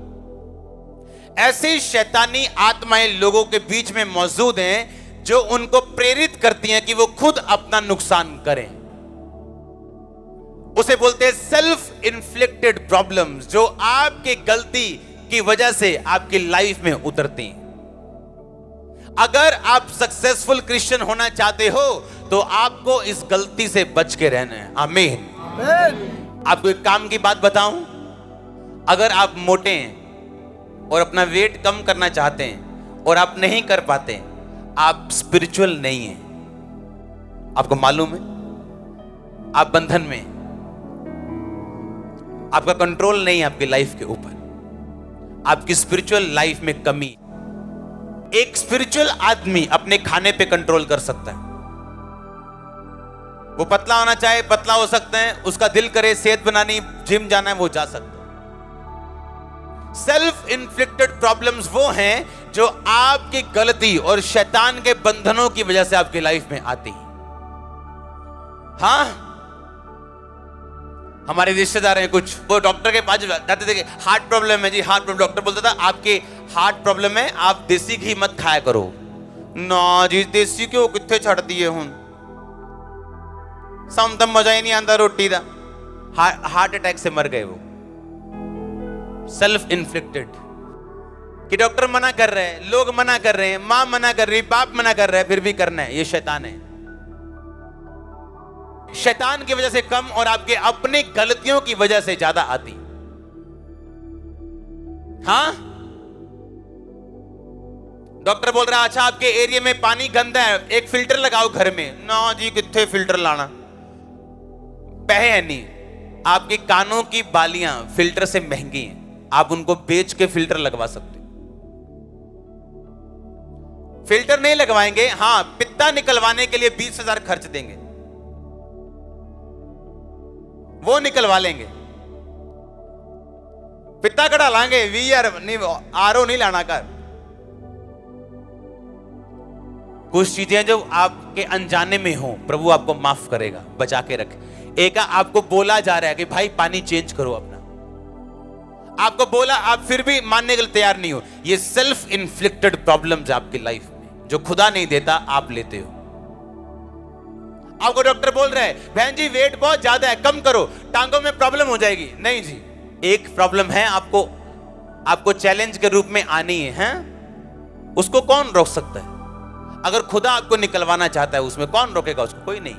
ऐसी शैतानी आत्माएं लोगों के बीच में मौजूद हैं जो उनको प्रेरित करती हैं कि वो खुद अपना नुकसान करें। उसे बोलते हैं सेल्फ इन्फ्लिक्टेड प्रॉब्लम्स, जो आपकी गलती की वजह से आपकी लाइफ में उतरती हैं। अगर आप सक्सेसफुल क्रिश्चियन होना चाहते हो तो आपको इस गलती से बच के रहना है। आमीन। आपको एक काम की बात बताऊं, अगर आप मोटे हैं और अपना वेट कम करना चाहते हैं और आप नहीं कर पाते, आप स्पिरिचुअल नहीं हैं। आपको मालूम है? आप बंधन में, आपका कंट्रोल नहीं है आपकी लाइफ के ऊपर। आपकी स्पिरिचुअल लाइफ में कमी। एक स्पिरिचुअल आदमी अपने खाने पे कंट्रोल कर सकता है। वो पतला होना चाहे पतला हो सकता है, उसका दिल करे सेहत बनानी, जिम जाना है, वो जा सकता है। सेल्फ इन्फ्लिक्टेड प्रॉब्लम्स वो हैं जो आपकी गलती और शैतान के बंधनों की वजह से आपकी लाइफ में आती है। हाँ, हमारे रिश्तेदार हैं कुछ, वो डॉक्टर के पास जाते थे कि हार्ट प्रॉब्लम है जी, हार्ट प्रॉब्लम। डॉक्टर बोलता था आपके हार्ट प्रॉब्लम है, आप देसी घी मत खाया करो। ना जी, देसी घ्यो कितने छड़ दिए हूं, सम तम मजा ही नहीं आता रोटी का। हार्ट अटैक से मर गए वो। सेल्फ इन्फ्लिक्टेड कि डॉक्टर मना कर रहे हैं, लोग मना कर रहे हैं, मां मना कर रही, बाप मना कर रहा है, फिर भी करना है। ये शैतान है। शैतान की वजह से कम और आपके अपनी गलतियों की वजह से ज्यादा आती। हाँ, डॉक्टर बोल रहा है अच्छा आपके एरिया में पानी गंदा है, एक फिल्टर लगाओ घर में। ना जी, कितने फिल्टर लाना, पैसे है नहीं। आपके कानों की बालियां फिल्टर से महंगी हैं, आप उनको बेच के फिल्टर लगवा सकते। फिल्टर नहीं लगवाएंगे, हाँ पित्ता निकलवाने के लिए 20,000 खर्च देंगे, वो निकलवा लेंगे। पित्ता कटा लाएंगे, वीआर नहीं, आरओ नहीं लाना कर। कुछ चीजें जो आपके अनजाने में हो, प्रभु आपको माफ करेगा, बचा के रखे। एक आपको बोला जा रहा है कि भाई पानी चेंज करो अपना, आपको बोला, आप फिर भी मानने के लिए तैयार नहीं हो। ये सेल्फ इन्फ्लिक्टेड प्रॉब्लम्स आपकी लाइफ में जो खुदा नहीं देता, आप लेते हो। आपको डॉक्टर बोल रहा है बहन जी वेट बहुत ज्यादा है, कम करो, टांगों में प्रॉब्लम हो जाएगी। नहीं जी, एक प्रॉब्लम है आपको चैलेंज के रूप में आनी है, उसको कौन रोक सकता है? अगर खुदा आपको निकलवाना चाहता है उसमें कौन रोकेगा उसको? कोई नहीं।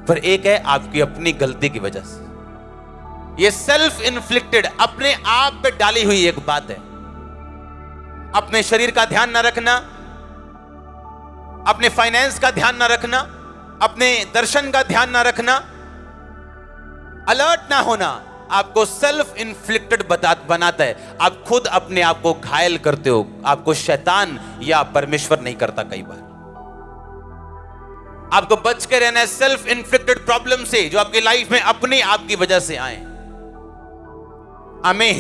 पर एक है आपकी अपनी गलती की वजह से। ये सेल्फ इन्फ्लिक्टेड, अपने आप पे डाली हुई एक बात है। अपने शरीर का ध्यान ना रखना, अपने फाइनेंस का ध्यान ना रखना, अपने दर्शन का ध्यान ना रखना, अलर्ट ना होना, आपको सेल्फ इन्फ्लिक्टेड बनाता है। आप खुद अपने आप को घायल करते हो। आपको शैतान या परमेश्वर नहीं करता। कई बार आपको बच के रहना है सेल्फ इन्फ्लिक्टेड प्रॉब्लम से जो आपकी लाइफ में अपनी आपकी वजह से आए। आमीन।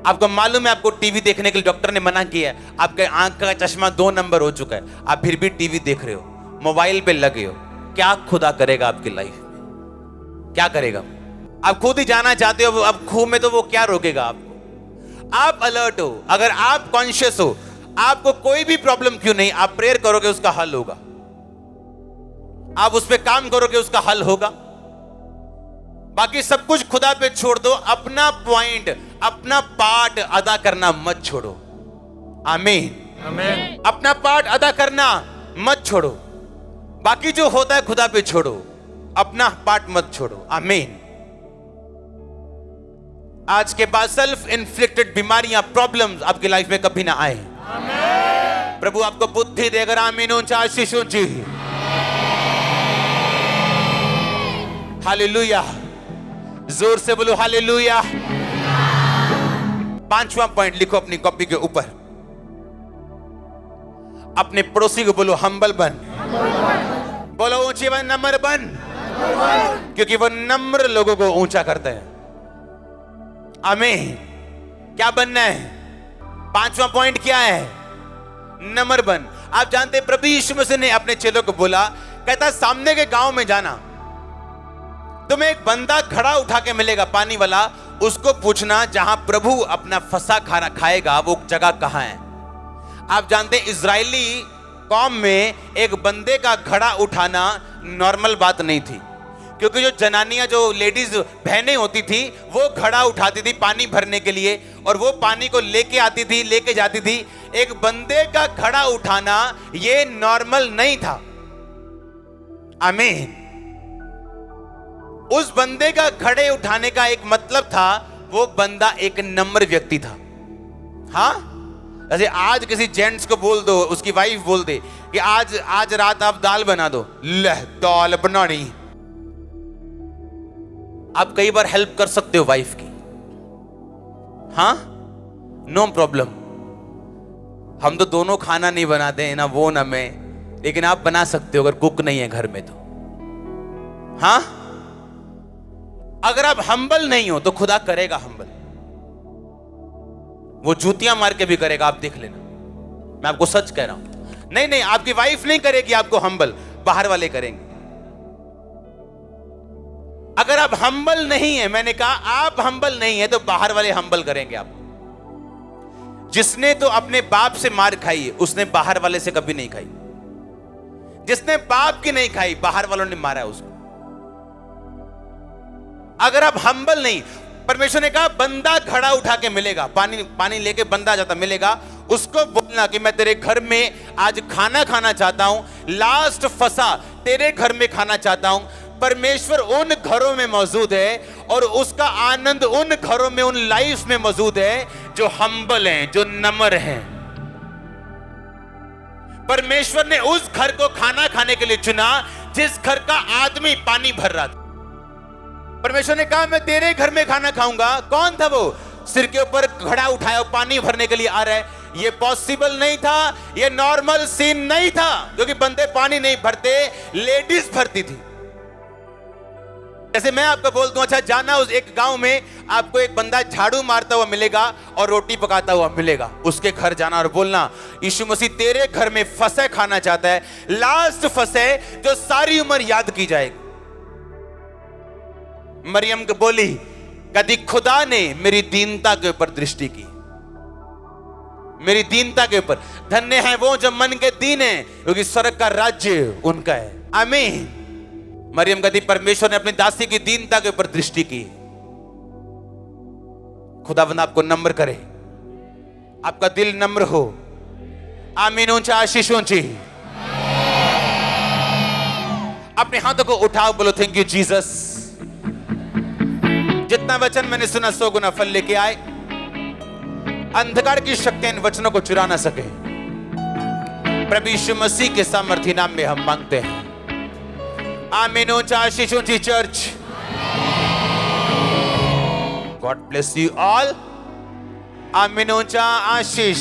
आपको मालूम है आपको टीवी देखने के लिए डॉक्टर ने मना किया है, आपके आंख का चश्मा 2 नंबर हो चुका है, आप फिर भी टीवी देख रहे हो, मोबाइल पे लगे हो। क्या खुदा करेगा आपकी लाइफ में? क्या करेगा? आप खुद ही जाना चाहते हो अब खूह में, तो वो क्या रोकेगा आपको? आप अलर्ट हो, अगर आप कॉन्शियस हो, आपको कोई भी प्रॉब्लम क्यों नहीं, आप प्रेयर करोगे उसका हल होगा, आप उस पर काम करोगे उसका हल होगा। बाकी सब कुछ खुदा पे छोड़ दो, अपना पॉइंट, अपना पार्ट अदा करना मत छोड़ो। आमीन, आमीन। अपना पार्ट अदा करना मत छोड़ो, बाकी जो होता है खुदा पे छोड़ो, अपना पार्ट मत छोड़ो। आमीन। आज के बाद सेल्फ इन्फ्लिक्टेड बीमारियां, प्रॉब्लम्स आपकी लाइफ में कभी ना आए। आमीन। प्रभु आपको बुद्धि देकर। आमीन। ऊंचा आशीष ऊंची। हालेलुया। जोर से बोलो हालेलुया। 5वां पॉइंट लिखो अपनी कॉपी के ऊपर, अपने पड़ोसी को बोलो हम्बल बन। बोलो ऊंची बन, नम्र बन, क्योंकि वो नम्र लोगों को ऊंचा करते हैं। आमीन। क्या बनना है? 5वां पॉइंट क्या है? नम्र बन। आप जानते हैं प्रभु यीशु मसीह ने अपने चेलों को बोला, कहता सामने के गांव में जाना, तुम्हें एक बंदा घड़ा उठा के मिलेगा पानी वाला, उसको पूछना जहां प्रभु अपना फंसा खाना खाएगा वो जगह कहां है। आप जानते हैं इजरायली कौम में एक बंदे का घड़ा उठाना नॉर्मल बात नहीं थी, क्योंकि जो जनानियां, जो लेडीज बहनें होती थी, वो घड़ा उठाती थी पानी भरने के लिए, और वो पानी को लेके आती थी, लेके जाती थी। एक बंदे का घड़ा उठाना ये नॉर्मल नहीं था। आमीन। उस बंदे का घड़े उठाने का एक मतलब था, वो बंदा एक नम्र व्यक्ति था। हाँ, जैसे आज किसी जेंट्स को बोल दो, उसकी वाइफ बोल दे कि आज रात आप दाल बना दो, ले दाल बनानी। आप कई बार हेल्प कर सकते हो वाइफ की, हाँ, नो प्रॉब्लम। हम तो दोनों खाना नहीं बनाते हैं, ना वो ना मैं, लेकिन आप बना सकते हो अगर कुक नहीं है घर में तो। हाँ, अगर आप हम्बल नहीं हो तो खुदा करेगा हम्बल, वो जूतियां मार के भी करेगा, आप देख लेना। मैं आपको सच कह रहा हूं। नहीं, आपकी वाइफ नहीं करेगी आपको हम्बल, बाहर वाले करेंगे। अगर आप हम्बल नहीं है, मैंने कहा आप हम्बल नहीं है, तो बाहर वाले हम्बल करेंगे आप। जिसने तो अपने बाप से मार खाई है, उसने बाहर वाले से कभी नहीं खाई। जिसने बाप की नहीं खाई, बाहर वालों ने मारा है उसको। अगर आप हम्बल नहीं, परमेश्वर ने कहा बंदा घड़ा उठा के मिलेगा, पानी लेके बंदा जाता मिलेगा, उसको बोलना कि मैं तेरे घर में आज खाना खाना चाहता हूं, लास्ट फंसा तेरे घर में खाना चाहता हूं। परमेश्वर उन घरों में मौजूद है, और उसका आनंद उन घरों में, उन लाइफ में मौजूद है जो हम्बल हैं, जो नम्र हैं। परमेश्वर ने उस घर को खाना खाने के लिए चुना जिस घर का आदमी पानी भर रहा था। परमेश्वर ने कहा मैं तेरे घर में खाना खाऊंगा। कौन था वो? सिर के ऊपर घड़ा उठाया पानी भरने के लिए आ रहा है। ये पॉसिबल नहीं था, ये नॉर्मल सीन नहीं था, क्योंकि बंदे पानी नहीं भरते, लेडीज भरती थी। जैसे मैं आपको बोल दूं, अच्छा जाना उस एक गांव में, आपको एक बंदा झाड़ू मारता हुआ मिलेगा और रोटी पकाता हुआ मिलेगा, उसके घर जाना और बोलना यीशु मसीह तेरे घर में फंसे खाना चाहता है, लास्ट फंसे जो सारी उम्र याद की जाएगी। मरियम को बोली, कभी खुदा ने मेरी दीनता के ऊपर दृष्टि की, मेरी दीनता के ऊपर। धन्य है वो जो मन के दीन है, क्योंकि स्वर्ग का राज्य उनका है। आमीन। मरियम कहती परमेश्वर ने अपनी दासी की दीनता के ऊपर दृष्टि की। खुदावंद आपको नम्र करे, आपका दिल नम्र हो। आमीन। ऊंचा आशीष ऊंची। अपने हाथों को उठाओ, बोलो थैंक यू जीसस। जितना वचन मैंने सुना 100 गुना फल लेके आए। अंधकार की शक्तियां इन वचनों को चुरा ना सके। प्रभु यीशु मसीह के सामर्थी नाम में हम मांगते हैं। आमीन। ऊंचा आशीष ऊंची church. God bless you all. आमीन। ऊंचा आशीष।